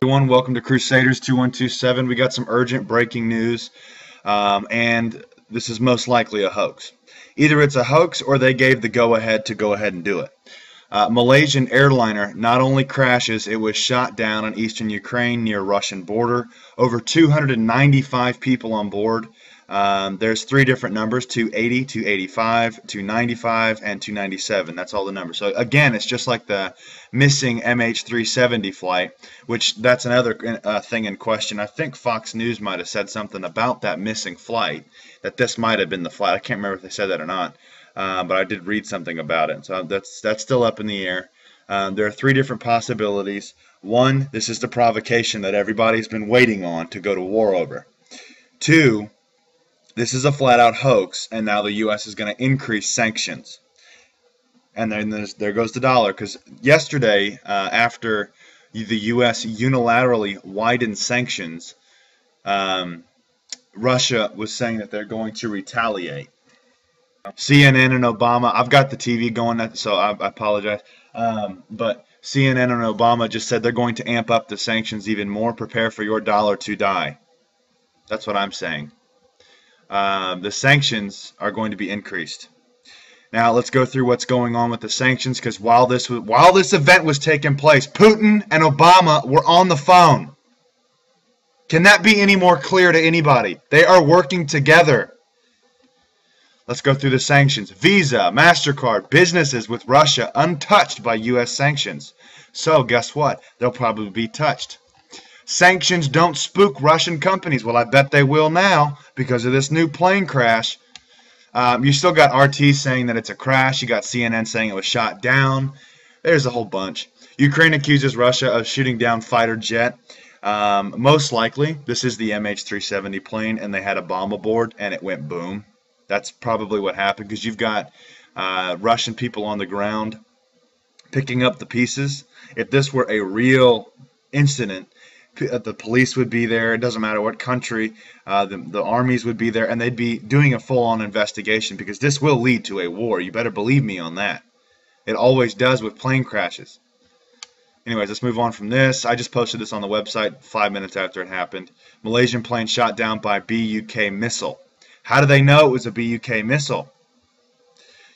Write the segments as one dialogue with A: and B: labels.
A: Everyone, welcome to Crusaders2127. We got some urgent breaking news, and this is most likely a hoax. Either it's a hoax or they gave the go-ahead to go ahead and do it. Malaysian airliner not only crashes, it was shot down in eastern Ukraine near Russian border. Over 295 people on board. There's three different numbers: 280, 285, 295, and 297. That's all the numbers. So again, it's just like the missing MH17 flight, which that's another thing in question. I think Fox News might have said something about that missing flight, that this might have been the flight. I can't remember if they said that or not, but I did read something about it. So that's still up in the air. There are three different possibilities. One, this is the provocation that everybody's been waiting on to go to war over. Two, this is a flat-out hoax, and now the U.S. is going to increase sanctions. And then there goes the dollar, because yesterday, after the U.S. unilaterally widened sanctions, Russia was saying that they're going to retaliate. CNN and Obama, I've got the TV going, so I apologize, but CNN and Obama just said they're going to amp up the sanctions even more. Prepare for your dollar to die. That's what I'm saying. The sanctions are going to be increased. Now let's go through what's going on with the sanctions, because while this event was taking place, Putin and Obama were on the phone. Can that be any more clear to anybody? They are working together. Let's go through the sanctions. Visa, MasterCard, businesses with Russia untouched by U.S. sanctions. So guess what? They'll probably be touched. Sanctions don't spook Russian companies. Well, I bet they will now because of this new plane crash. You still got RT saying that it's a crash. You got CNN saying it was shot down. There's a whole bunch. Ukraine accuses Russia of shooting down fighter jet. Most likely, this is the MH17 plane, and they had a bomb aboard, and it went boom. That's probably what happened, because you've got Russian people on the ground picking up the pieces. If this were a real incident, the police would be there. It doesn't matter what country. The armies would be there, and they'd be doing a full-on investigation, because this will lead to a war. You better believe me on that. It always does with plane crashes. Anyways, let's move on from this. I just posted this on the website 5 minutes after it happened. Malaysian plane shot down by BUK missile. How do they know it was a BUK missile?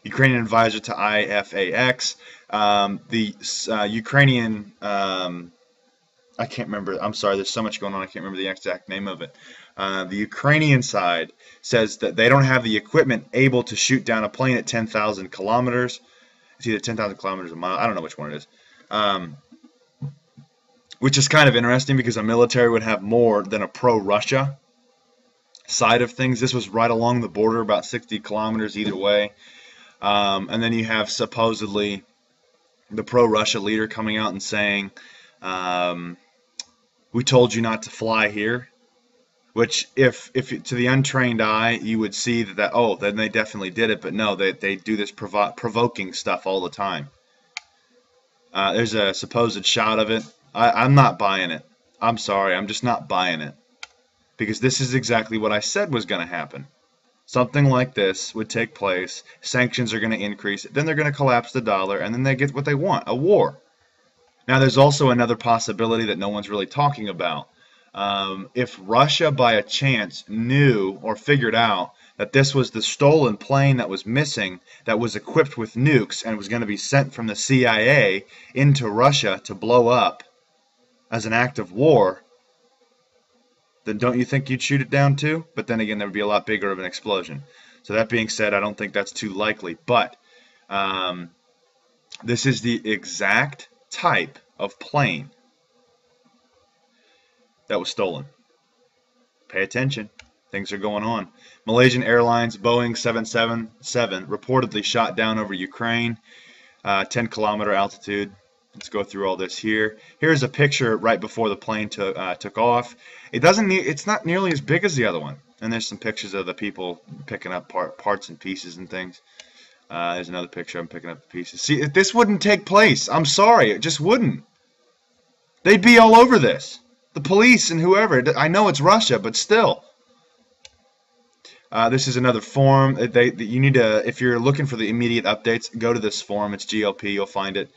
A: Ukrainian advisor to IFAX. The Ukrainian... I can't remember. I'm sorry, there's so much going on, I can't remember the exact name of it. The Ukrainian side says that they don't have the equipment able to shoot down a plane at 10,000 kilometers. It's either 10,000 kilometers a mile. I don't know which one it is. Which is kind of interesting, because a military would have more than a pro-Russia side of things. This was right along the border, about 60 kilometers either way. And then you have supposedly the pro-Russia leader coming out and saying, we told you not to fly here, which if to the untrained eye you would see that oh, then they definitely did it, but no, they do this provoking stuff all the time. There's a supposed shot of it. I'm not buying it. I'm sorry, I'm just not buying it, because this is exactly what I said was going to happen. Something like this would take place, sanctions are going to increase, then they're going to collapse the dollar, and then they get what they want, a war. Now, there's also another possibility that no one's really talking about. If Russia, by a chance, knew or figured out that this was the stolen plane that was missing, that was equipped with nukes and was going to be sent from the CIA into Russia to blow up as an act of war, then don't you think you'd shoot it down too? But then again, there would be a lot bigger of an explosion. So that being said, I don't think that's too likely. But this is the exact type of plane that was stolen. Pay attention. Things are going on. Malaysian Airlines Boeing 777 reportedly shot down over Ukraine, 10-kilometer altitude. Let's go through all this here. Here's a picture right before the plane took off. It's not nearly as big as the other one. And there's some pictures of the people picking up parts and pieces and things. There's another picture. I'm picking up the pieces. See, if this wouldn't take place, I'm sorry, it just wouldn't. They'd be all over this. The police and whoever. I know it's Russia, but still. This is another forum. You need to, if you're looking for the immediate updates, go to this forum. It's GLP. You'll find it.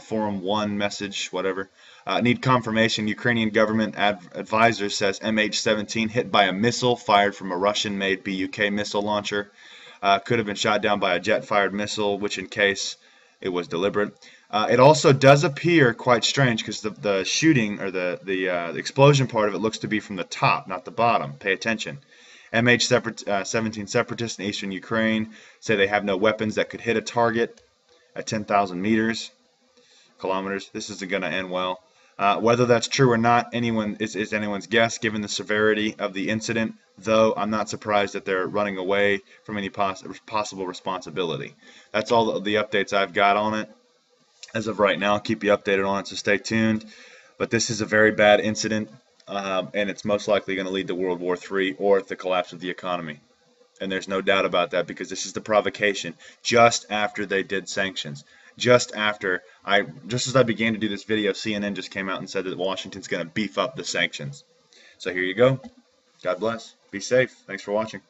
A: Forum 1 message, whatever. Need confirmation. Ukrainian government advisor says MH17 hit by a missile fired from a Russian-made BUK missile launcher. Could have been shot down by a jet-fired missile, which in case it was deliberate. It also does appear quite strange because the shooting or the explosion part of it looks to be from the top, not the bottom. Pay attention. MH17 separatists in eastern Ukraine say they have no weapons that could hit a target at 10,000 kilometers. This isn't going to end well. Whether that's true or not, is anyone's guess given the severity of the incident, though I'm not surprised that they're running away from any possible responsibility. That's all the updates I've got on it as of right now. I'll keep you updated on it, so stay tuned. But this is a very bad incident, and it's most likely going to lead to World War III or the collapse of the economy. And there's no doubt about that, because this is the provocation just after they did sanctions. Just as I began to do this video, CNN just came out and said that Washington's going to beef up the sanctions. So here you go. God bless. Be safe. Thanks for watching.